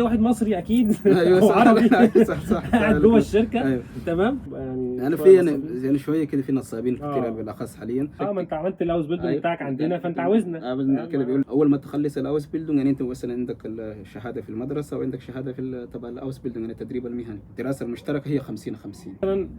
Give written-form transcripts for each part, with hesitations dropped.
واحد مصري اكيد ايوه او صح. عربي أيوة صح قاعد جوه الشركه. ايوه. تمام انا شوية في نصابين. يعني شويه كده في نصابين كتير اه بالاخص حاليا. ما انت عملت الاوس بيلدونج ايوه بتاعك عندنا فانت يعني عاوزنا. كده فاهم؟ بيقول اول ما تخلص الاوس بيلدونج يعني انت مثلا عندك الشهاده في المدرسه وعندك شهاده في تبع الاوس بيلدونج يعني التدريب المهني. الدراسه المشتركه هي 50-50. مثلا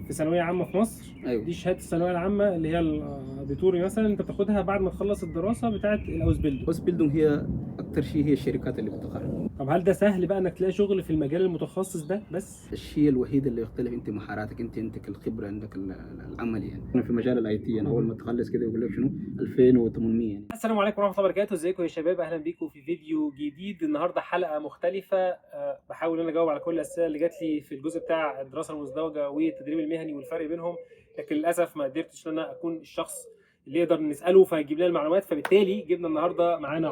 في ثانويه عامه في مصر، ايوه دي شهاده الثانويه العامه اللي هي الابيتوري مثلا، انت بتاخدها بعد ما تخلص الدراسه بتاعه الاوس بيلدونج. الاوس بيلدونج هي اكتر شيء هي الشركات اللي بتقرر. طب هل ده سهل بقى انك تلاقي شغل في المجال المتخصص ده بس؟ الشيء الوحيد اللي يختلف انت مهاراتك، انت عندك الخبره، عندك العمل يعني في مجال الاي تي يعني اول ما تخلص كده يقول لك شنو 2800 يعني. السلام عليكم ورحمه الله وبركاته، ازيكم يا شباب؟ اهلا بيكم في فيديو جديد. النهارده حلقه مختلفه، بحاول ان انا اجاوب على كل الاسئله اللي جات لي في الجزء بتاع الدراسه المزدوجه والتدريب المهني والفرق بينهم، لكن للاسف ما قدرتش ان انا اكون الشخص اللي يقدر نساله فيجيب لنا المعلومات، فبالتالي جبنا النهارده معانا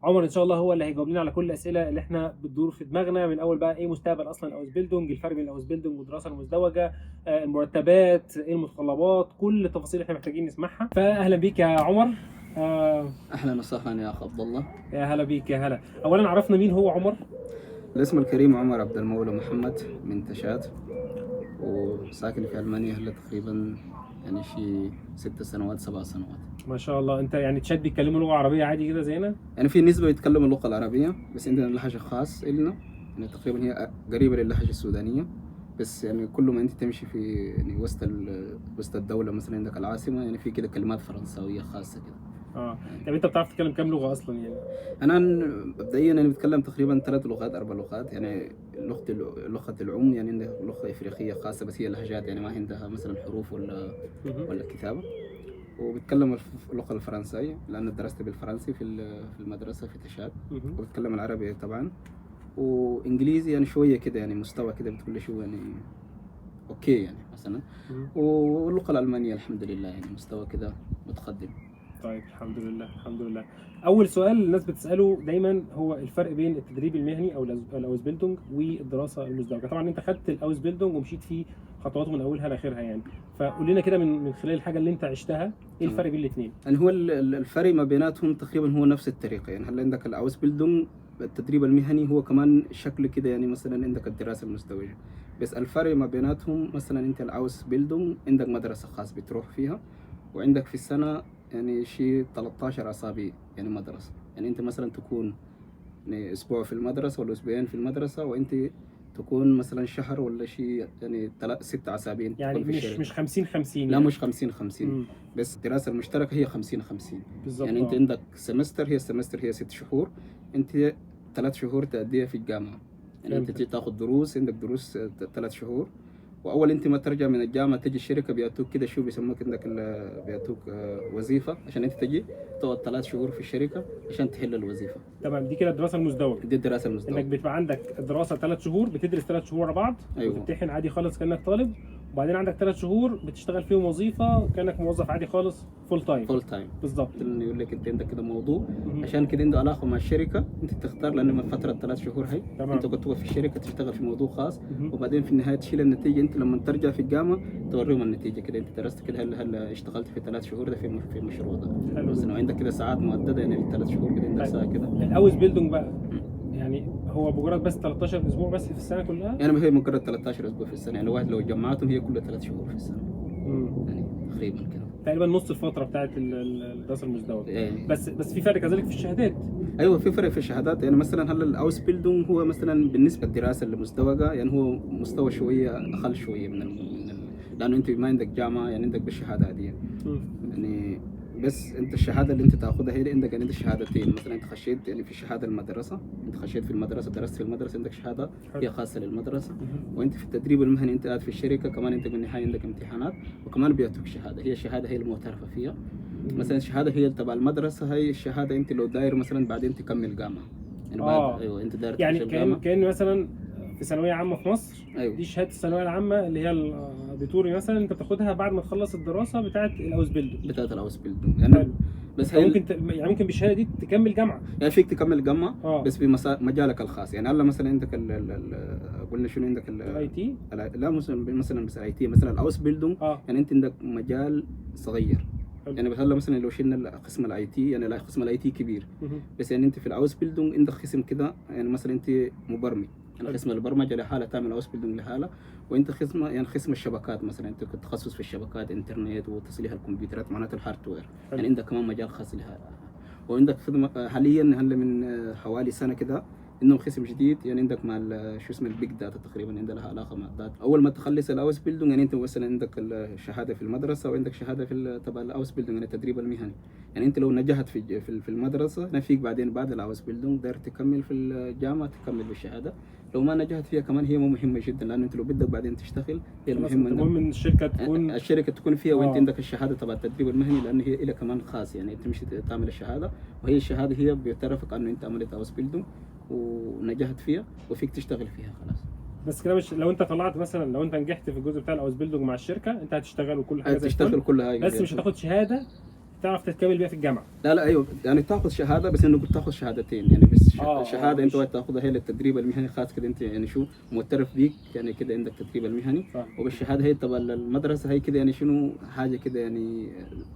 عمر ان شاء الله هو اللي هيجاوب لنا على كل الاسئله اللي احنا بتدور في دماغنا، من اول بقى ايه مستقبل اصلا الاوس بيلدونج، الفرق بين الاوس بيلدونج والدراسه المزدوجه، المرتبات، ايه المتطلبات، كل التفاصيل اللي احنا محتاجين نسمعها. فاهلا بيك يا عمر. اهلا وسهلا يا اخ عبد الله. يا هلا بيك يا هلا. اولا عرفنا مين هو عمر. الاسم الكريم عمر عبد المولى محمد من تشاد، وساكن في المانيا هلا تقريبا يعني شي 6 سنوات 7 سنوات. ما شاء الله. انت يعني تشاد بيتكلموا لغه عربيه عادي كده زينا؟ يعني في نسبة يتكلموا اللغة العربية بس عندنا لهجة خاص إلنا، يعني تقريبا هي قريبة للهجة السودانية. بس يعني كل ما انت تمشي في يعني وسط الدولة مثلا عندك العاصمة يعني في كده كلمات فرنساوية خاصة كده. طب انت بتعرف تتكلم كام لغه اصلا يعني؟ انا مبدئيا انا بتكلم تقريبا 3 لغات 4 لغات، يعني لغة الام يعني عندها لغة افريقية خاصة بس هي لهجات يعني ما عندها مثلا حروف ولا كتابة. وبتكلم اللغة الفرنسية لأن درست بالفرنسي في المدرسة في تشاد. وبتكلم العربي طبعا، وإنجليزي يعني شوية كده يعني مستوى كده بتقول لي شو يعني أوكي يعني مثلا. واللغة الألمانية الحمد لله يعني مستوى كده متقدم. طيب الحمد لله الحمد لله. اول سؤال الناس بتساله دايما هو الفرق بين التدريب المهني او الاوس بيلدونج والدراسه المزدوجه. طبعا انت خدت الاوس بيلدونج ومشيت فيه خطواته من اولها لاخرها يعني، فقول لنا كده من خلال الحاجه اللي انت عشتها ايه الفرق بين الاثنين؟ يعني هو الفرق ما بيناتهم تقريبا هو نفس الطريقة. يعني هلا عندك الأوس بيلدونج التدريب المهني هو كمان شكل كده يعني مثلا عندك الدراسة المزدوجة، بس الفرق ما بيناتهم مثلا انت الأوس بيلدونج عندك مدرسة خاص بتروح فيها، وعندك في السنة يعني شيء 13 أسابيع يعني مدرسة. يعني أنت مثلا تكون يعني أسبوع في المدرسة ولا أسبوعين في المدرسة، وأنت تكون مثلا شهر ولا شيء يعني 6 أسابيع يعني تكون في مش الشركة. مش 50-50 لا يعني؟ مش 50-50، بس الدراسة المشتركة هي 50-50. بالظبط. يعني أنت عندك سمستر، هي السمستر هي 6 شهور، أنت 3 شهور تأديها في الجامعة. يعني أنت فهمتك. تاخد دروس، عندك دروس 3 شهور، واول انت ما ترجع من الجامعه تجي الشركه بيعطوك كده شو بيسموك عندك بيعطوك وظيفه عشان انت تجي تقعد 3 شهور في الشركه عشان تحل الوظيفه. تمام، دي كده الدراسه المزدوجه. دي الدراسه انك المزدوجه. بتبقى عندك دراسه 3 شهور، بتدرس 3 شهور ورا بعض. أيوة. وتمتحن عادي خالص كانك طالب، وبعدين عندك 3 شهور بتشتغل فيهم وظيفه كانك موظف عادي خالص فول تايم. فول تايم بالظبط. يقول لك انت عندك كده موضوع عشان كده عنده علاقه مع الشركه، انت تختار لان من فتره 3 شهور هي تمام. انت كنت تقف في الشركه تشتغل في موضوع خاص، وبعدين في النهايه تشيل النتيجه. انت لما ترجع في الجامعه توريهم النتيجه كده انت درست كده هل اشتغلت في 3 شهور ده في المشروع ده. حلو. بس انه عندك كده ساعات محدده يعني ال3 شهور كده عندك ساعه كده. الاوس بيلدونج بقى يعني هو مجرد بس 13 اسبوع بس في السنه كلها؟ يعني ما هي مجرد 13 اسبوع في السنه، يعني الواحد لو جمعتهم هي كلها 3 شهور في السنه. يعني تقريبا كده تقريبا نص الفتره بتاعت الدراسه المزدوجه. يعني. بس في فرق كذلك في الشهادات. ايوه في فرق في الشهادات. يعني مثلا هلا الاوس بيلدونج هو مثلا بالنسبه للدراسه المزدوجه يعني هو مستوى شويه اقل شويه لانه انت ما عندك جامعه يعني عندك بالشهاده عاديه. يعني بس انت الشهاده اللي انت تاخذها هي عندك يعني انت شهادتين. مثلا انت خشيت يعني في شهاده المدرسه، انت خشيت في المدرسه درست في المدرسه عندك شهاده هي خاصه للمدرسه، وانت في التدريب المهني انت قاعد في الشركه كمان انت بالنهايه عندك امتحانات وكمان بيعطوك شهاده. هي الشهاده هي المعترفه فيها. مثلا الشهاده هي تبع المدرسه، هي الشهاده انت لو داير مثلا بعدين تكمل جامعه يعني بعد ايوه انت داير يعني تخش الجامعه. كأن مثلا في ثانويه عامه في مصر. أيوة. دي شهاده الثانويه العامه اللي هي الابيتوري مثلا، انت بتاخدها بعد ما تخلص الدراسه بتاعه الاوس بيلدونج. بتاعت الاوس بيلدونج يعني. بس هي يعني ممكن بالشهاده دي تكمل جامعه. يعني فيك تكمل جامعه بس في مجالك الخاص. يعني هلا مثلا عندك قلنا شنو عندك الاي تي. لا مثلا بس الاي تي مثلا الاوس بيلدونج يعني انت عندك مجال صغير حلو. يعني هلا مثلا لو شلنا قسم الاي تي، يعني لا قسم الاي تي كبير، مهم. بس يعني انت في الاوس بيلدونج عندك قسم كده، يعني مثلا انت مبرمج، يعني حلو. قسم البرمجه لحاله، تعمل اوس بيلدونج لحاله، وانت قسم يعني قسم الشبكات، مثلا انت كنت تخصص في الشبكات، انترنت وتصليح الكمبيوترات، معناته الهاردوير، حلو. يعني عندك كمان مجال خاص لها. وعندك خدمه حاليا هلا من حوالي سنه كده انه قسم جديد، يعني عندك مع شو اسمه البيج داتا، تقريبا عندها لها علاقه مع الداتا. اول ما تخلص الاوس بيلدونج، يعني انت مثلا عندك الشهاده في المدرسه وعندك شهاده في تبع الاوس بيلدونج، يعني التدريب المهني. يعني انت لو نجحت في المدرسه، نفيك بعدين بعد الاوس بيلدونج داير تكمل في الجامعه، تكمل بالشهاده. لو ما نجحت فيها كمان هي مو مهمه جدا، لانه انت لو بدك بعدين تشتغل، هي خلاص، المهمه انت انك المهم ان الشركه تكون الشركه تكون فيها وانت اه عندك الشهاده تبع التدريب المهني، لان هي لها كمان خاص، يعني انت مش تعمل الشهاده، وهي الشهاده هي بيعترفك انه انت عملت اوس بيلدونج ونجحت فيها وفيك تشتغل فيها خلاص. بس كده مش، لو انت طلعت مثلا، لو انت نجحت في الجزء بتاع الاوس بيلدونج مع الشركه، انت هتشتغل وكل حاجه زي الفل، تشتغل كل حاجه بس زي مش الفل. هتاخد شهاده تعرف تكمل بيها في الجامعه. لا لا ايوه، يعني تاخذ شهاده، بس انه كنت تاخذ شهادتين، يعني بس شهاده انت مش تاخذها هي للتدريب المهني خاص كده، انت يعني شو معترف بيك، يعني كده عندك تدريب المهني. فاهم. وبالشهاده هي تبع المدرسه هي كده، يعني شنو حاجه كده يعني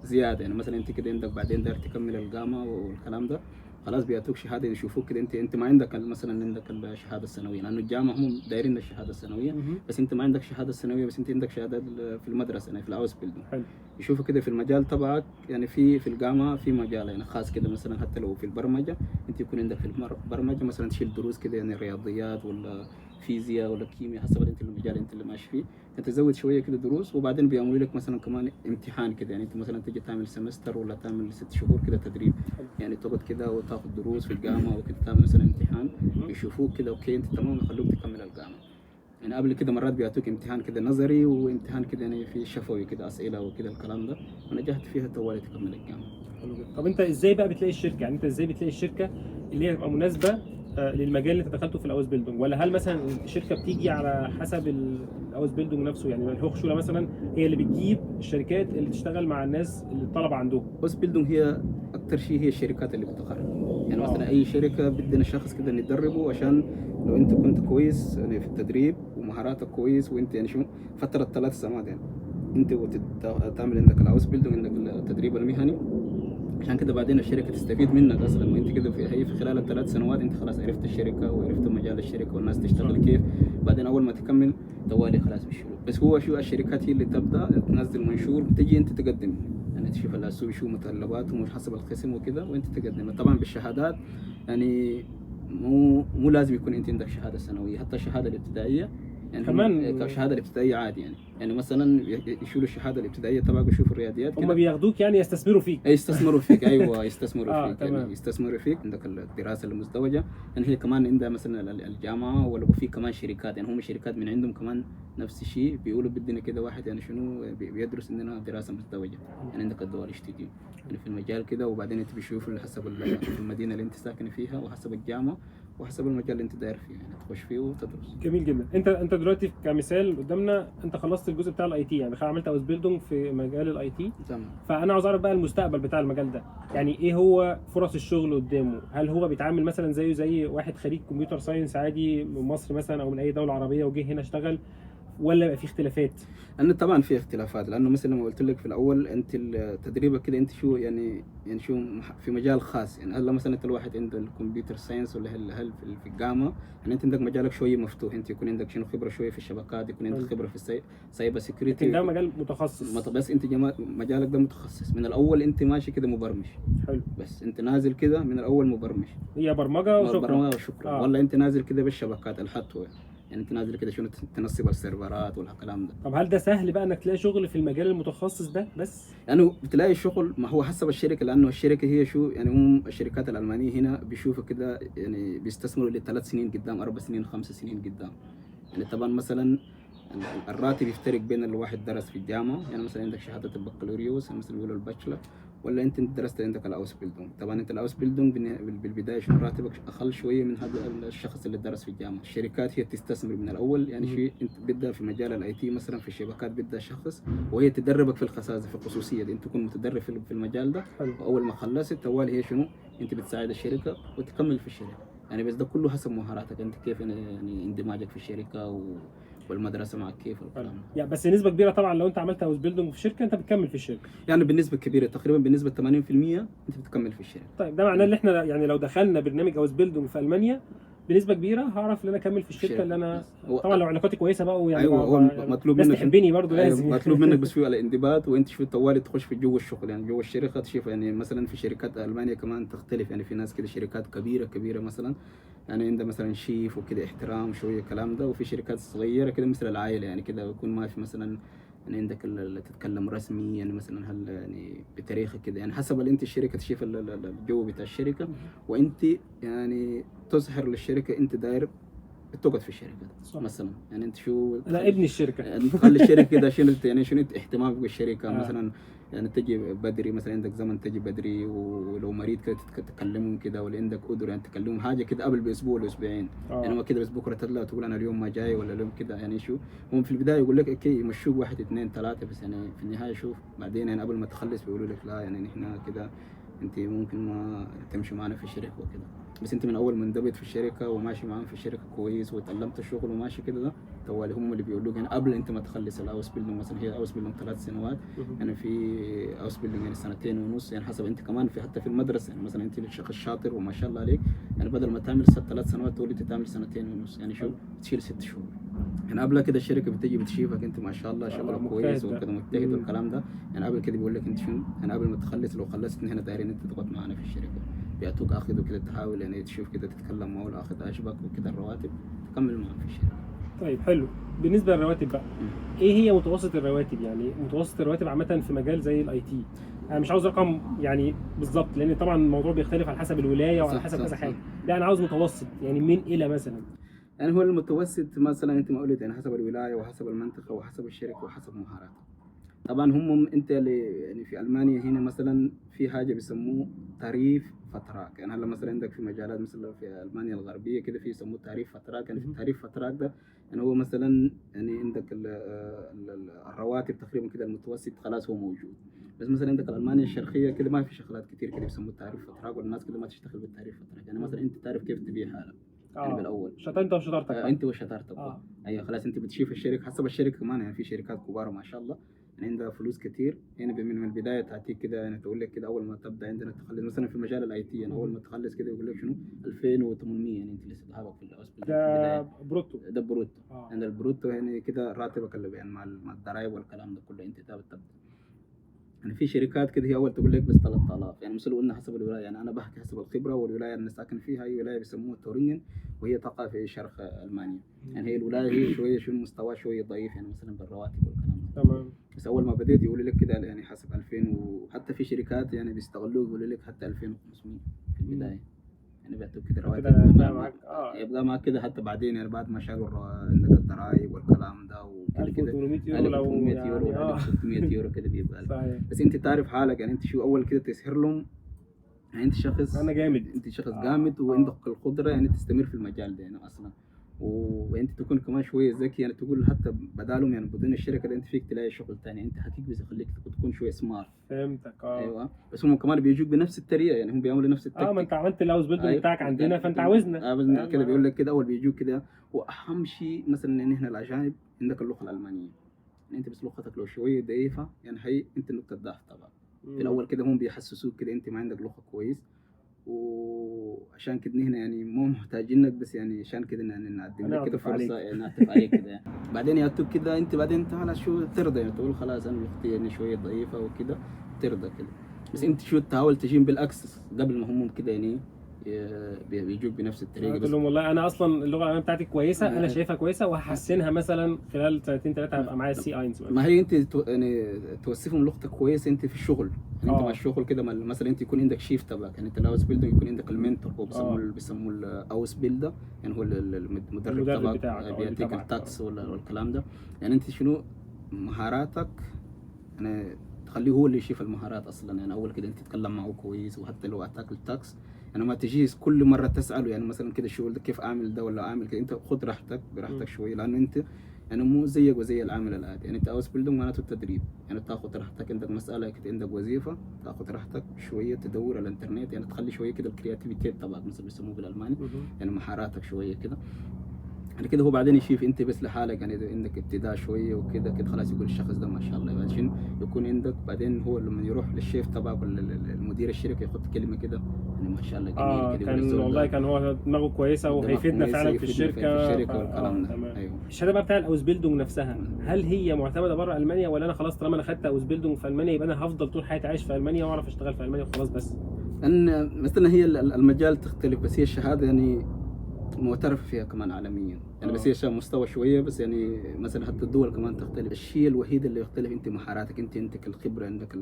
زياده، يعني مثلا انت كده عندك بعدين داير تكمل الجامعه والكلام ده، خلاص بيعطوك شهاده، يشوفوك كده انت ما عندك مثلا عندك الشهاده السنويه، لانه الجامعه هم دايرين الشهاده السنويه، مهم. بس انت ما عندك شهاده السنويه، بس انت عندك شهاده في المدرسه، يعني في الاوس بيلدونج. حلو. يشوفوا كده في المجال تبعك، يعني في الجامعه في مجال يعني خاص كده، مثلا حتى لو في البرمجه انت يكون عندك في البرمجه مثلا تشيل دروس كده، يعني رياضيات ولا فيزياء ولا كيمياء، حسب انت المجال انت اللي ماشي فيه، انت تزود شويه كده دروس، وبعدين بيعملوا لك مثلا كمان امتحان كده، يعني انت مثلا تيجي تعمل سمستر ولا تعمل 6 شهور كده تدريب، يعني تقعد كده وتاخد دروس في الجامعه وكده، تعمل مثلا امتحان، يشوفوك كده اوكي انت تمام، يخلوك تكمل الجامعه. يعني قبل كده مرات بيعطوك امتحان كده نظري، وامتحان كده يعني في شفوي كده اسئله وكده الكلام ده، ونجحت فيها طوالي تكمل الجامعه. حلو جدا. طب انت ازاي بقى بتلاقي الشركه، يعني انت ازاي بتلاقي الشركه اللي هي تبقى مناسبه للمجال اللي انت دخلته في الاوس بيلدونج؟ ولا هل مثلا الشركه بتيجي على حسب الاوس بيلدونج نفسه؟ يعني الهوخشوله مثلا هي اللي بتجيب الشركات اللي تشتغل مع الناس اللي الطلبه عندهم. بس بيلدونج هي اكتر شيء هي الشركات اللي بتقرر، يعني اه مثلا اي شركه بدنا شخص كده ندربه، عشان لو انت كنت كويس يعني في التدريب ومهاراتك كويس، وانت يعني شو فتره 3 سنوات يعني انت تعمل عندك الاوس بيلدونج، عندك التدريب المهني، عشان كده بعدين الشركه تستفيد منك اصلا، وانت كده في خلال ال3 سنوات انت خلاص عرفت الشركه وعرفت مجال الشركه والناس تشتغل كيف، بعدين اول ما تكمل طوالي خلاص بالشروط. بس هو شو الشركات هي اللي تبدا تنزل منشور، تجي انت تقدم، يعني تشوف السوق شو متطلباتهم وحسب القسم وكده، وانت تقدم طبعا بالشهادات، يعني مو لازم يكون انت عندك شهاده سنويه، حتى الشهاده الابتدائيه يعني كمان الشهاده الابتدائيه عادي، يعني مثلا يشيلوا الشهاده الابتدائيه تبعك ويشوفوا الرياضيات هم كده، بياخدوك يعني يستثمروا فيك. يستثمروا فيك. ايوه يستثمروا فيك، يعني تمام. يستثمروا فيك، عندك الدراسه المزدوجه، يعني هي كمان عندها مثلا الجامعه، ولا في كمان شركات، يعني هم شركات من عندهم كمان نفس الشيء، بيقولوا بدنا كده واحد يعني شنو بيدرس عندنا دراسه مزدوجه، يعني عندك الدول اشتديو يعني في المجال كده، وبعدين انت بيشوفوا حسب المدينه اللي انت ساكن فيها، وحسب الجامعه، وحسب المجال اللي انت داير فيه، يعني تخش فيه وتدرس. جميل جدا. انت دلوقتي كمثال قدامنا، انت خلصت الجزء بتاع الاي تي، يعني عملت اوس بيلدونج في مجال الاي تي. تمام. فانا عاوز اعرف بقى المستقبل بتاع المجال ده، يعني ايه هو فرص الشغل قدامه؟ هل هو بيتعامل مثلا زيه زي واحد خريج كمبيوتر ساينس عادي من مصر مثلا او من اي دوله عربيه وجه هنا اشتغل، ولا بقى في اختلافات؟ لانه طبعا في اختلافات، لانه مثل ما قلت لك في الاول، انت تدريبك كده انت شو يعني شو في مجال خاص، يعني هلا مثلا انت الواحد عنده الكمبيوتر ساينس ولا هل في الجامعه، يعني انت عندك مجالك شويه مفتوح، انت يكون عندك شنو خبره شويه في الشبكات، يكون عندك خبره في سايبر سيكيورتي، لكن ده مجال متخصص. بس انت مجالك ده متخصص من الاول، انت ماشي كده مبرمج، حلو. بس انت نازل كده من الاول مبرمج، هي برمجه وشكرا. برمجه وشكرا، والله انت نازل كده بالشبكات الهاردوير، يعني انت نازل كده شنو تنصب السيرفرات والكلام ده. طب هل ده سهل بقى انك تلاقي شغل في المجال المتخصص ده بس؟ لانه بتلاقي الشغل ما هو حسب الشركه، لانه الشركه هي شو يعني هم الشركات الالمانيه هنا بيشوفوا كده، يعني بيستثمروا ل3 سنين قدام، 4 سنين، 5 سنين قدام، يعني طبعا مثلا الراتب يفترق بين الواحد درس في الجامعه، يعني مثلا عندك شهاده البكالوريوس مثلا بيقولوا الباتشلر، ولا انت درست عندك الاوس بيلدونج. طبعا انت الاوس بيلدونج بالبدايه شنو راتبك اقل شويه من هذا الشخص اللي درس في الجامعه. الشركات هي تستثمر من الاول، يعني شيء انت بدا في مجال الاي تي مثلا في الشبكات، بدا شخص وهي تدربك في الخصائص في الخصوصيه دي، انت تكون متدرب في المجال ده، واول ما خلصت طوال هي شنو انت بتساعد الشركه وتكمل في الشركه، يعني بس ده كله حسب مهاراتك انت كيف يعني اندماجك في الشركه والمدرسه معك كيف والكلام ده. يعني بس نسبه كبيره طبعا لو انت عملت هاوس بيلدونج في شركه انت بتكمل في الشركه. يعني بنسبه كبيره تقريبا بنسبه 80% انت بتكمل في الشركه. طيب ده معناه ان احنا يعني لو دخلنا برنامج هاوس بيلدونج في المانيا بنسبه كبيره هعرف ان انا اكمل في الشركه اللي انا طبعا لو علاقاتي كويسه بقى ويعني ايوه هو مطلوب ناس منك تحبني برضه لازم. أيوة مطلوب منك بس في الانضباط، وانت شو طوالي تخش في جو الشغل يعني جو الشركه تشوف. يعني مثلا في شركات المانيا كمان تختلف، يعني في ناس كده شركات كبيره مثلا يعني عندها مثلا شيف وكده احترام شويه الكلام ده، وفي شركات صغيره كده مثل العائله يعني كده بيكون ما في مثلا يعني عندك اللي تتكلم رسمي يعني مثلا هل يعني بتاريخك كده يعني حسب انت الشركه تشوف الجو بتاع الشركه، وانت يعني تظهر للشركه انت داير تقعد في الشركه صح. مثلا يعني انت شو انا ابن الشركه يعني تخلي الشركه كده شنو يعني شنو اهتمامك بالشركه آه. مثلا يعني تجي بدري مثلا عندك زمن تجي بدري، ولو مريض كده تكلمهم كده، ولا عندك قدر يعني تكلمهم حاجه كده قبل باسبوع ولا اسبوعين يعني ما كده بس بكره تطلع تقول انا اليوم ما جاي ولا اليوم كده يعني شو. هم في البدايه يقول لك اوكي يمشوك 1 2 3 بس يعني في النهايه شوف بعدين يعني قبل ما تخلص بيقولوا لك لا يعني احنا كده انت ممكن ما تمشي معنا في الشركه وكده. بس انت من اول منضبط في الشركه وماشي معاهم في الشركه كويس وتعلمت الشغل وماشي كده ده طوالي هم اللي بيقولوا لك يعني قبل انت ما تخلص الاوس بيلدونج مثلا هي اوس بيلدونج 3 سنوات يعني في اوس بيلدونج يعني 2 ونص يعني حسب انت كمان في حتى في المدرسه يعني مثلا انت الشخص شاطر وما شاء الله عليك يعني بدل ما تعمل 3 سنوات تقول انت تعمل 2 ونص يعني شو تشيل 6 شهور يعني قبل كده الشركه بتيجي بتشوفك انت ما شاء الله شغلك كويس وكده مجتهد والكلام ده يعني قبل كده بيقول لك انت شنو يعني قبل ما تخلص لو خلصت هنا دايرين انت تقعد معنا في الشركه بيعطوك اخذ وكده تحاول يعني تشوف كده تتكلم معه الاخذ اشبك وكده الرواتب تكمل معه في الشركه. طيب حلو. بالنسبه للرواتب بقى ايه هي متوسط الرواتب؟ يعني متوسط الرواتب عامه في مجال زي الاي تي. انا مش عاوز رقم يعني بالظبط لان طبعا الموضوع بيختلف على حسب الولايه وعلى حسب كذا حاجه. لا انا عاوز متوسط يعني من الى مثلا. يعني هو المتوسط مثلا انت ما قلت يعني حسب الولايه وحسب المنطقه وحسب الشركه وحسب مهاراتك. طبعا هم انت اللي يعني في المانيا هنا مثلا في حاجه بيسموه تعريف فتراك يعني هلا مثلا عندك في مجالات مثلا في المانيا الغربيه كده في يسموه تعريف فتراك يعني في التعريف فتراك ده يعني هو مثلا يعني عندك الرواتب تقريبا كده المتوسط خلاص هو موجود. بس مثلا عندك المانيا الشرقيه كده ما في شغلات كتير كده بيسموه تعريف فتراك والناس كده ما تشتغل بالتعريف فتراك يعني مثلا انت تعرف كيف تبيع حالك يعني بالاول انت وشطارتك انت وشطارتك ايوه خلاص انت بتشوف الشركه حسب الشركه كمان يعني في شركات كبار ما شاء الله يعني عندها فلوس كتير يعني من البدايه تعطيك كده يعني تقول لك كده اول ما تبدا عندنا تخلص مثلا في مجال الاي تي يعني اول ما تخلص كده يقول لك شنو 2800 يعني انت لسه ذهبك في البدايه ده بروتو. ده بروتو يعني البروتو يعني كده راتبك اللي يعني مع الضرايب والكلام ده كله انت تبدا يعني في شركات كده هي اول تقول لك بس 3000 يعني مثلا قلنا حسب الولايه يعني انا بحكي حسب الخبره والولايه اللي ساكن فيها هي ولايه بيسموها تورينجن وهي تقع في شرق المانيا يعني هي الولايه هي شويه شو مستوى شويه ضعيف يعني مثلا بالرواتب والكلام ده تمام. بس اول ما بديت يقولوا لك كده يعني حسب 2000 وحتى في شركات يعني بيستغلوك يقولوا لك حتى 2500 في البدايه يعني بيعطوك كده رواتب يبقى معك كده حتى بعدين يعني بعد ما شالوا عندك الضرايب والكلام ده وكده 1800 يورو لو 1800 يورو يعني 1600 يورو كده بيبقى صحيح. بس انت تعرف حالك يعني انت شو اول كده تسهر لهم يعني انت شخص انا جامد انت شخص جامد وعندك القدره يعني تستمر في المجال ده يعني اصلا وانت تكون كمان شويه ذكي يعني تقول حتى بدالهم يعني بدون الشركه ده انت فيك تلاقي شغل ثاني انت حقيقي بس يخليك تكون شويه سمارت. فهمتك. ايوه بس هم كمان بيجوك بنفس الطريقه يعني هم بيعملوا نفس التكتيك. ما انت عملت الهاوس بيلدونج بتاعك عندنا فانت عاوزنا. بس كده بيقول لك كده اول بيجوك كده واهم شيء مثلا ان احنا الاجانب عندك اللغه الالمانيه يعني انت بس لغتك لو شويه ضعيفه يعني هي انت نقطه ضعف طبعا. في الاول كده هم بيحسسوك كده انت ما عندك لغه كويس وعشان كده هنا يعني مو محتاجينك بس يعني عشان كده يعني نقدم لك كده فرصه يعني نعطف عليك كده يعني. بعدين يعطوك كده انت بعدين تعالى شو ترضى يعني تقول خلاص انا لغتي يعني شويه ضعيفه وكده ترضى كده بس انت شو تحاول تجيب بالعكس قبل ما هم كده يعني بيجوك بنفس الطريقه. قلت لهم والله انا اصلا اللغه الالمانيه بتاعتي كويسه انا شايفها كويسه وهحسنها مثلا خلال 2 3 هبقى معايا السي اينز. ما هي انت يعني توصفهم لغتك كويس انت في الشغل يعني انت مع الشغل كده مثلا انت يكون عندك شيف تبعك يعني انت الاوس بيلدر يكون عندك المنتور هو بيسموه الاوس بيلدر يعني هو المدرب تبعك بيعطيك التاكس والكلام ده يعني انت شنو مهاراتك يعني تخليه هو اللي يشوف المهارات اصلا يعني اول كده انت تتكلم معه كويس وحتى لو اتاك التاكس يعني ما تجيش كل مره تساله يعني مثلا كده الشغل ده كيف اعمل ده ولا اعمل كده انت خد راحتك براحتك شويه لانه انت يعني مو زيك وزي العامل العادي يعني انت اوس بيلدونج معناته التدريب يعني تاخد راحتك عندك مساله كده عندك وظيفه تاخد راحتك شويه تدور على الانترنت يعني تخلي شويه كده الكرياتيفيتي تبعك مثلا بيسموه بالالماني يعني مهاراتك شويه كده يعني كده هو بعدين يشوف انت بس لحالك، يعني اذا عندك ابتداء شويه وكده كده خلاص يقول الشخص ده ما شاء الله، بعدين يكون عندك بعدين هو لما يروح للشيف تبعك ولا المدير الشركه ياخد كلمه كده يعني ما شاء الله جميل كده، كان والله كان هو دماغه كويسه وهيفيدنا فعلا في الشركه. والكلام ده. تمام. ايوه. الشهاده بقى بتاع الاوزبيلدونج نفسها، هل هي معتمده بره المانيا، ولا انا خلاص طالما انا خدت اوزبيلدونج في المانيا يبقى انا هفضل طول حياتي عايش في المانيا واعرف اشتغل في المانيا وخلاص بس؟ ان مثلا هي المجال تختلف، بس هي الشهاده يعني معترف فيها كمان عالميا يعني بس هي مستوى شويه، بس يعني مثلا حتى الدول كمان تختلف. الشيء الوحيد اللي يختلف انت مهاراتك، انت عندك الخبره، عندك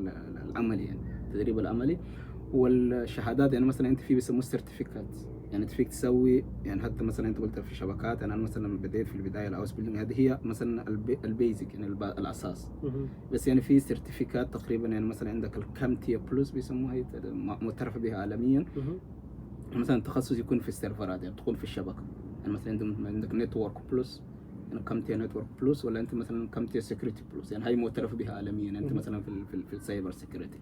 العملي يعني التدريب العملي. والشهادات يعني مثلا انت في بيسموه سيرتيفيكات، يعني انت فيك تسوي يعني حتى مثلا انت قلت في شبكات، انا مثلا بديت في البدايه الاوس بيلدينج، هذه هي مثلا البيزك يعني الاساس. بس يعني في سيرتيفيكات تقريبا، يعني مثلا عندك الكامتيا بلس بيسموها، هي معترف بها عالميا. مثلا التخصص يكون في السيرفرات، يعني تكون في الشبكه، يعني مثلا عندك نتورك بلس، يعني كامتيا نتورك بلس، ولا انت مثلا كامتيا سكيورتي بلس، يعني هي معترف بها عالميا. يعني انت مثلا في السايبر سكيورتي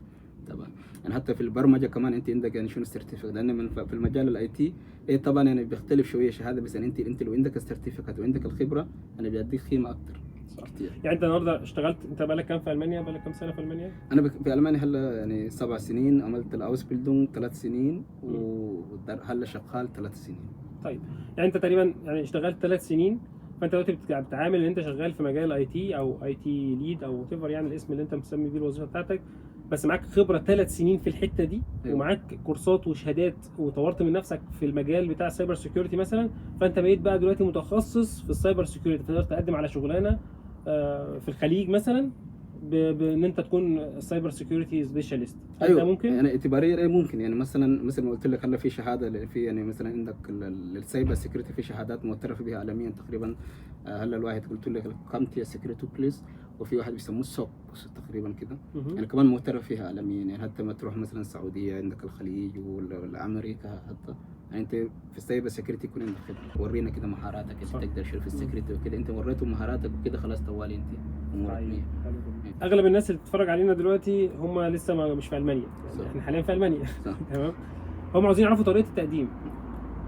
طبعا، يعني حتى في البرمجه كمان انت عندك يعني شنو السيرتيفيكت، لان من في المجال الاي تي ايه طبعا يعني بيختلف شويه شهاده، بس يعني انت لو عندك السيرتيفيكت وعندك الخبره يعني بيديك قيمه اكثر كثير. يعني انت النهارده اشتغلت، انت بقالك كام في المانيا؟ بقالك كام سنه في المانيا؟ انا في المانيا هلا يعني 7 سنين، عملت الاوس بيلدونج 3 سنين وهلا شغال 3 سنين. طيب يعني انت تقريبا يعني اشتغلت 3 سنين، فانت دلوقتي بتتعامل ان انت شغال في مجال اي تي او اي تي ليد او وات ايفر، يعني الاسم اللي انت مسمي بيه الوظيفه بتاعتك، بس معاك خبره 3 سنين في الحته دي. أيوة. ومعاك كورسات وشهادات وطورت من نفسك في المجال بتاع السايبر سيكيورتي مثلا، فانت بقيت بقى دلوقتي متخصص في السايبر سيكيورتي، تقدر تقدم على شغلانه في الخليج مثلا بان انت تكون سايبر سيكيورتي سبيشالست. ايوه ممكن يعني اعتباريا ايه ممكن، يعني مثلا ما قلت لك هلا في شهاده في يعني مثلا عندك السايبر سيكيورتي في شهادات معترف بها عالميا تقريبا. هلا الواحد قلت لك الكامتيا سيكيورتي بليس، وفي واحد بيسموه السوك تقريبا كده، يعني كمان معترف فيها عالميا. يعني حتى ما تروح مثلا السعوديه عندك الخليج ولا امريكا حتى، يعني انت في السايبر سيكيورتي يكون عندك خبره، ورينا كده مهاراتك انت تقدر شو في السيكيورتي وكده، انت وريتهم مهاراتك وكده خلاص طوالي انت امورك 100. اغلب الناس اللي بتتفرج علينا دلوقتي هم لسه مش في المانيا، يعني احنا حاليا في المانيا تمام. هم عاوزين يعرفوا طريقه التقديم،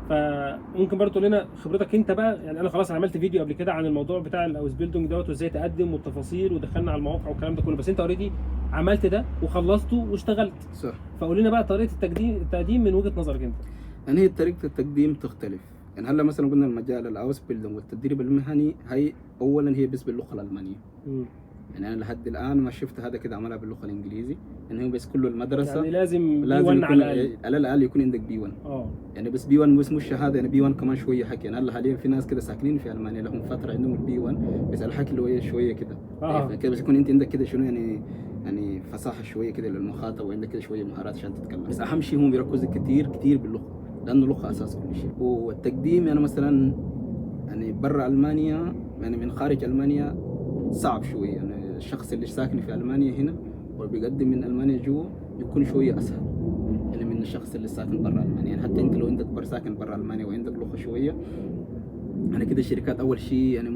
فممكن برضه تقول لنا خبرتك انت بقى. يعني انا خلاص عملت فيديو قبل كده عن الموضوع بتاع الاوس بيلدونج دوت وازاي تقدم والتفاصيل، ودخلنا على المواقع والكلام ده كله، بس انت اوريدي عملت ده وخلصته واشتغلت. صح. فقول لنا بقى طريقه التقديم من وجهه نظرك انت. يعني هي طريقه التقديم تختلف. يعني هلا مثلا قلنا المجال الاوس بيلدونج والتدريب المهني، هي اولا هي بس باللغه الالمانيه. يعني انا لحد الان ما شفت هذا كده عملها باللغه الانجليزيه، يعني هو بس كله المدرسه يعني لازم يكون على الاقل يكون عندك بي 1. يعني بس بي 1 مش الشهاده، يعني بي 1 كمان شويه حكي. يعني هلا حاليا في ناس كده ساكنين في المانيا لهم فتره عندهم البي 1، بس الحكي اللي هو شويه كده يعني كده، بس يكون انت عندك كده شنو يعني فصاحه شويه كده للمخاطب، وعندك كده شويه مهارات عشان تتكلم. بس اهم شيء هم بيركزوا كثير باللغه، لانه اللغه اساس كل شيء. والتقديم يعني مثلا يعني برا المانيا، يعني من خارج المانيا صعب شويه. يعني الشخص اللي ساكن في المانيا هنا وبيقدم من المانيا جوا يكون شويه اسهل يعني من الشخص اللي ساكن برا المانيا. يعني حتى انت لو عندك ساكن برا المانيا وعندك لغه شويه، يعني كده الشركات اول شيء يعني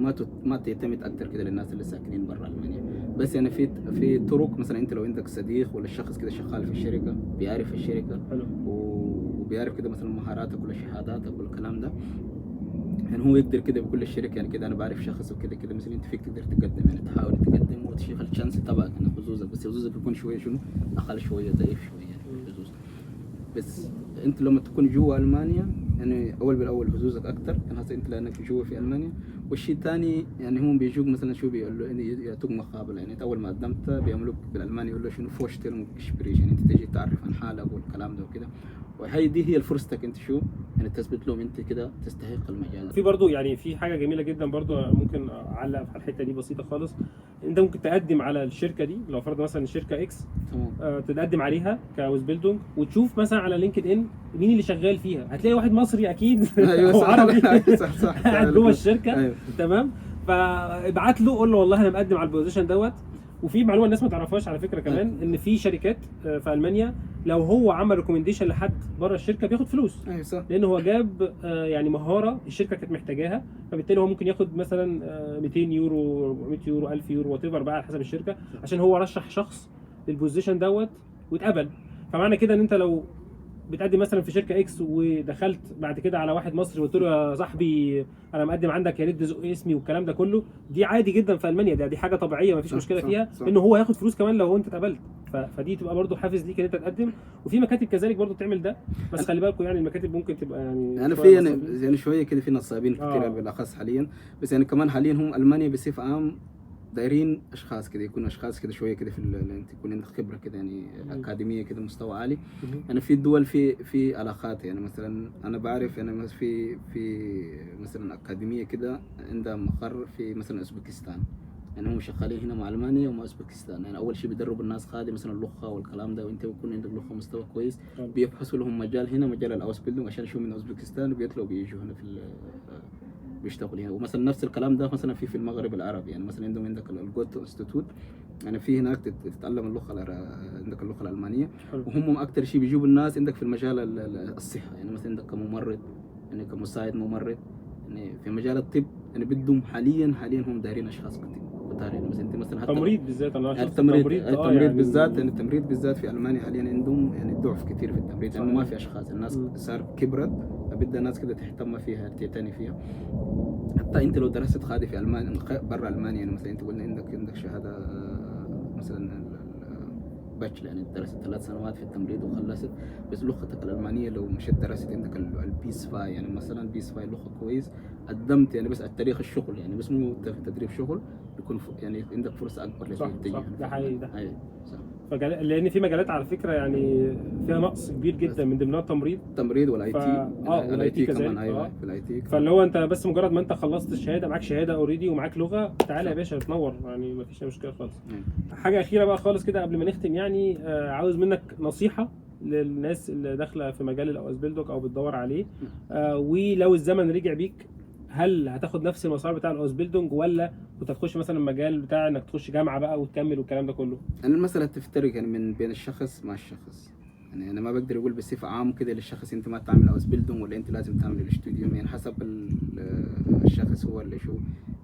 ما تعتمد اكثر كده للناس اللي ساكنين برا المانيا. بس يعني في طرق، مثلا انت لو عندك صديق ولا شخص كده شغال في الشركه بيعرف الشركه وبيعرف كده مثلا مهاراتك ولا شهاداتك ولا الكلام ده، يعني هو يقدر كده بكل الشركه يعني كده انا بعرف شخص وكده كده مثلا انت فيك تقدر تقدم، يعني تحاول تقدم وتشوف الشانس تبعك انه حظوظك، بس حظوظك بيكون شويه شنو اقل شويه ضعيف شويه يعني حظوظ. بس انت لما تكون جوا المانيا يعني اول بالاول حظوظك اكثر، يعني هسه انت لانك جوا في المانيا. والشيء الثاني يعني هم بيجوك مثلا شو بيقولوا يعني يعطوك مقابله، يعني اول ما قدمت بيعملوك بالالماني يقول له شنو فورشتيلنج جسبريش، يعني انت تجي تعرف عن حالك والكلام ده وكده. وهي دي هي فرصتك انت شو يعني تثبت لهم انت كده تستحق المجال. في برضو يعني في حاجه جميله جدا برضو ممكن اعلق على الحته دي بسيطه خالص. انت ممكن تقدم على الشركه دي، لو فرض مثلا الشركه اكس تقدم عليها كاوز بيلدونج، وتشوف مثلا على لينكد ان مين اللي شغال فيها، هتلاقي واحد مصري اكيد او عربي قاعد جوه الشركه. تمام، فابعت له قول له والله انا مقدم على البوزيشن دوت. وفي معلومه الناس ما تعرفهاش على فكره كمان، ان في شركات في المانيا لو هو عمل ريكومنديشن لحد بره الشركه بياخد فلوس. ايوه صح، لان هو جاب يعني مهاره الشركه كانت محتاجاها، فبالتالي هو ممكن ياخد مثلا 200 يورو 400 يورو 1000 يورو وات ايفر بقى على حسب الشركه، عشان هو رشح شخص للبوزيشن دوت واتقبل. فمعنى كده ان انت لو بتقدم مثلا في شركه اكس ودخلت بعد كده على واحد مصري وقلت له يا صاحبي انا مقدم عندك، يا ريت تزق اسمي والكلام ده كله، دي عادي جدا في المانيا، دي حاجه طبيعيه ما فيش صح، مشكله صح، فيها، صح. انه هو هياخد فلوس كمان لو انت اتقبلت. فدي تبقى برضو حافز ليك ان انت تقدم. وفي مكاتب كذلك برضو بتعمل ده، بس خلي بالكم يعني المكاتب ممكن تبقى يعني انا شويه في نصابين. يعني شويه كده في نصابين كثير بالاخص حاليا. بس يعني كمان حاليا هم المانيا بصفه عام دايرين اشخاص كده، يكونوا اشخاص كده شويه كده انت يكون عندك خبره كده يعني اكاديميه كده مستوى عالي. يعني في الدول في علاقات، يعني مثلا انا بعرف انا في مثلا اكاديميه كده عندها مقر في مثلا اوزبكستان. يعني هم شغالين هنا مع المانيا ومع اوزبكستان. يعني اول شيء بيدربوا الناس خادم مثلا اللغه والكلام ده، وانت بيكون عندك لغه مستوى كويس بيبحثوا لهم مجال هنا، مجال الاوس بيلدونج، عشان يشوفوا من اوزبكستان وبيطلعوا بيجوا هنا بيشتغلوا هنا. ومثلا نفس الكلام ده مثلا في المغرب العربي، يعني مثلا عندك الجوتو انستيتوت، يعني في هناك تتعلم عندك اللغه الالمانيه. وهم اكثر شيء بيجيبوا الناس عندك في المجال الصحه، يعني مثلا عندك كممرض، يعني كمساعد ممرض، يعني في مجال الطب. يعني بدهم حاليا هم دايرين اشخاص كتير. يعني مثلا انت مثلا حتى تمريض بالذات انا شفت التمريض يعني بالذات، يعني التمريض بالذات في المانيا حاليا عندهم يعني ضعف كتير في التمريض، لانه ما في اشخاص. الناس صار كبرت، بدها ناس كده تهتم فيها تعتني فيها. حتى انت لو درست خادي في المانيا برا المانيا، يعني مثلا انت قلنا عندك شهاده مثلا باتشلر، يعني درست 3 سنوات في التمريض وخلصت، بس لغتك الالمانيه لو مشيت درست عندك البيس فاي، يعني مثلا بيس فاي لغه كويس، قدمت يعني بس التاريخ الشغل، يعني بس مو تدريب شغل، يكون يعني عندك فرصه اكبر صح تجي. ده حقيقي ده. ايوه صح. لان في مجالات على فكره يعني فيها نقص كبير جدا، من ضمنها التمريض والاي تي. والاي تي كمان. كذلك. ايوه في الاي تي. فاللي هو انت بس مجرد ما انت خلصت الشهاده، معاك شهاده اوريدي ومعاك لغه، تعالى يا باشا تنور، يعني ما فيش مشكله خالص. حاجه اخيره بقى خالص كده قبل ما نختم، يعني عاوز منك نصيحه للناس اللي داخله في مجال الاوس بيلدوك او بتدور عليه، ولو الزمن رجع بيك، هل هتاخد نفس المسار بتاع الاوس بيلدونج، ولا كنت هتخش مثلا المجال بتاع انك تخش جامعه بقى وتكمل والكلام ده كله؟ يعني المسألة تفترق يعني من بين الشخص مع الشخص. يعني أنا ما بقدر أقول بصفة عام كده للشخص أنت ما تعمل أوس بيلدونج ولا أنت لازم تعمل الاستوديو. يعني حسب الشخص هو اللي شو،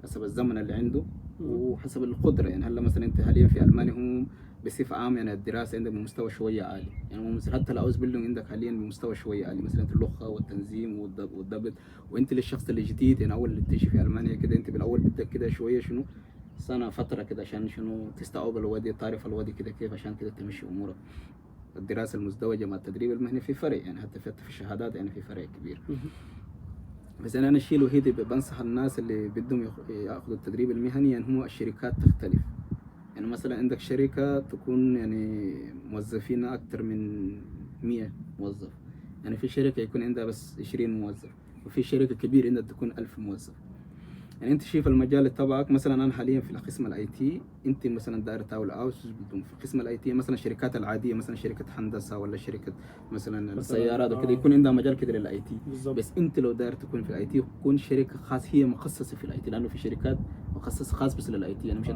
حسب الزمن اللي عنده وحسب القدرة. يعني هلا مثلا أنت حاليا في ألمانيا هم بصفة عام يعني الدراسة عندك بمستوى شوية عالي، يعني مثلا حتى الأوس بيلدونج عندك حاليا بمستوى شوية عالي، مثلا اللغة والتنظيم والضبط. وأنت للشخص اللي جديد يعني أول اللي تيجي في ألمانيا كده، أنت بالأول بدك كده شوية شنو سنة فترة كده عشان شنو تستوعب الوادي، تعرف الوادي كده كيف، عشان كده تمشي أمورك. الدراسة المزدوجة مع التدريب المهني في فرق، يعني حتى في الشهادات يعني في فرق كبير. بس أنا الشيء الوحيد اللي بنصح الناس اللي بدهم ياخذوا التدريب المهني، يعني هو الشركات تختلف. يعني مثلا عندك شركة تكون يعني موظفين أكثر من 100 موظف، يعني في شركة يكون عندها بس 20 موظف، وفي شركة كبيرة عندها تكون 1000 موظف. يعني انت شايف المجال تبعك، مثلا انا حاليا في قسم الاي تي، انت مثلا داير تاول اوس بدون في قسم الاي تي، مثلا الشركات العاديه مثلا شركه هندسه ولا شركه مثلا السيارات وكده يكون عندها مجال كده للاي تي. بس انت لو داير تكون في الاي تي تكون شركه خاص هي مخصصه في الاي تي، لانه في شركات مخصصه خاص بس للاي تي، يعني مش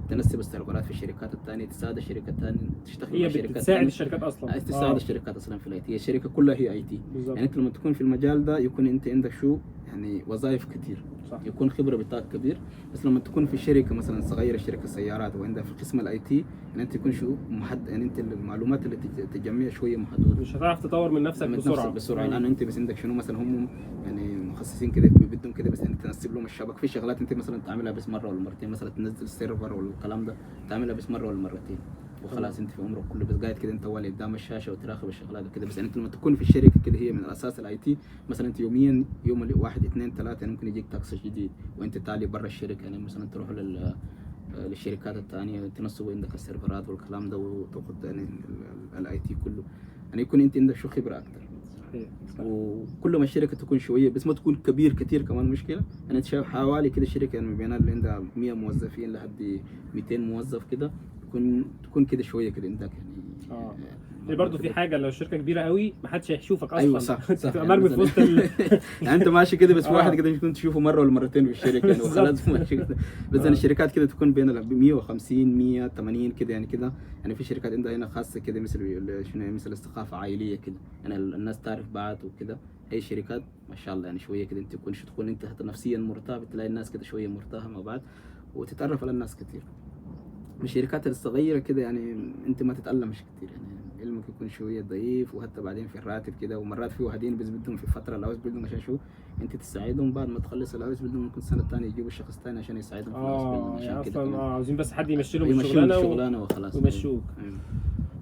تنسب السيرفرات في الشركات الثانيه، تساعد الشركات الثانيه تشتغل مع شركات تساعد الشركات اصلا، تساعد الشركات اصلا في الاي تي. الشركه كلها هي اي تي. يعني انت لما تكون في المجال ده يكون انت عندك شو يعني وظائف كتير، صح. يكون خبره بتاعك كبير. بس لما تكون في شركه مثلا صغيره، شركه سيارات وعندها في قسم الاي تي، يعني انت تكون شو يعني انت المعلومات اللي تجمعها شويه محدوده، مش هتعرف تطور من نفسك بسرعه لانه انت بس عندك شنو مثلا هم يعني مخصصين كده بدهم كده بس انت تنسب لهم الشبكه. في شغلات انت مثلا تعملها بس مره ولا مرتين، مثلا تنزل السيرفر والكلام ده تعملها بس مره ولا مرتين وخلاص، انت في عمرك كله بس قاعد كده انت والي قدام الشاشه وتراقب الشغلات وكده. بس يعني انت لما تكون في الشركه كده هي من الاساس الاي تي، مثلا انت يوميا يوم 1 2 3 يعني ممكن يجيك تاكس جديد وانت تالي برا الشركه، يعني مثلا تروح للشركات الثانيه تنصبوا عندك السيرفرات والكلام ده وتاخذ يعني الاي تي كله، يعني يكون انت عندك شو خبره اكثر. وكل ما الشركه تكون شويه بس ما تكون كبير كثير كمان مشكله. يعني انت شايف حوالي كده شركه يعني بين اللي عندها 100 موظفين لحد 200 موظف كده، تكون كده شويه كده عندك يعني برضه في حاجه، لو الشركه كبيره قوي ما حدش هيشوفك اصلا. ايوه صح تبقى يعني مرمي في وسط يعني انت ماشي كده بس واحد كده ممكن تشوفه مره ولا مرتين في الشركه يعني وخلاص ماشي كده. بس يعني الشركات كده تكون بين 150 180 كده يعني كده. يعني في شركات عندها هنا خاصه كده مثل شنو مثل الثقافه عائليه كده، يعني الناس تعرف بعض وكده. هي شركات ما شاء الله يعني شويه كده انت تكون انت نفسيا مرتاح، بتلاقي الناس كده شويه مرتاحه مع بعض وتتعرف على الناس كتير. الشركات الصغيره كده يعني انت ما تتألمش كتير، يعني علمك يكون شويه ضعيف، وحتى بعدين في الراتب كده. ومرات في واحدين بس بدهم في فتره الاوس بيلدونج عشان شو انت تساعدهم بعد ما تخلص الاوس بيلدونج، ممكن السنه الثانيه يجيبوا شخص ثاني عشان يساعدهم في الاوس بيلدونج. يعني عشان كده اصلا كمان عاوزين بس حد يمشي لهم يمشون الشغلانه الشغلانه وخلاص. ويمشوك. أيوة.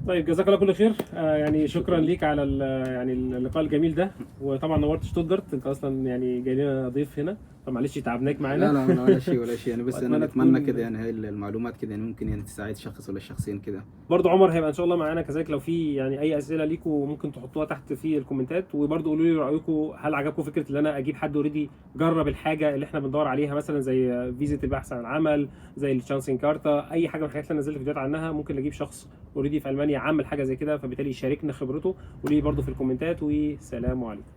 طيب جزاك الله كل خير. يعني شكرا ليك على يعني اللقاء الجميل ده. وطبعا نورت شتوتجارت، انت اصلا يعني جاي لنا ضيف هنا، فمعلش تعبناك معانا. لا ولا شيء ولا شيء، يعني بس انا وأتمنى بتمنى تكون- كده يعني هاي المعلومات كده يعني ممكن يعني تساعد شخص ولا شخصين كده. برضو عمر هيبقى ان شاء الله معانا كذلك، لو في يعني اي اسئله ليكم ممكن تحطوها تحت في الكومنتات. وبرضو قولوا لي رايكم، هل عجبكم فكره ان انا اجيب حد اوريدي جرب الحاجه اللي احنا بندور عليها، مثلا زي فيزا البحث عن عمل، زي الشانسين كارتا، اي حاجه من الحاجات اللي انا نزلت فيديوهات عنها. ممكن نجيب شخص اوريدي في المانيا عمل حاجه زي كده، فبالتالي يشاركنا خبرته. قولوا لي برضو في الكومنتات، والسلام عليكم.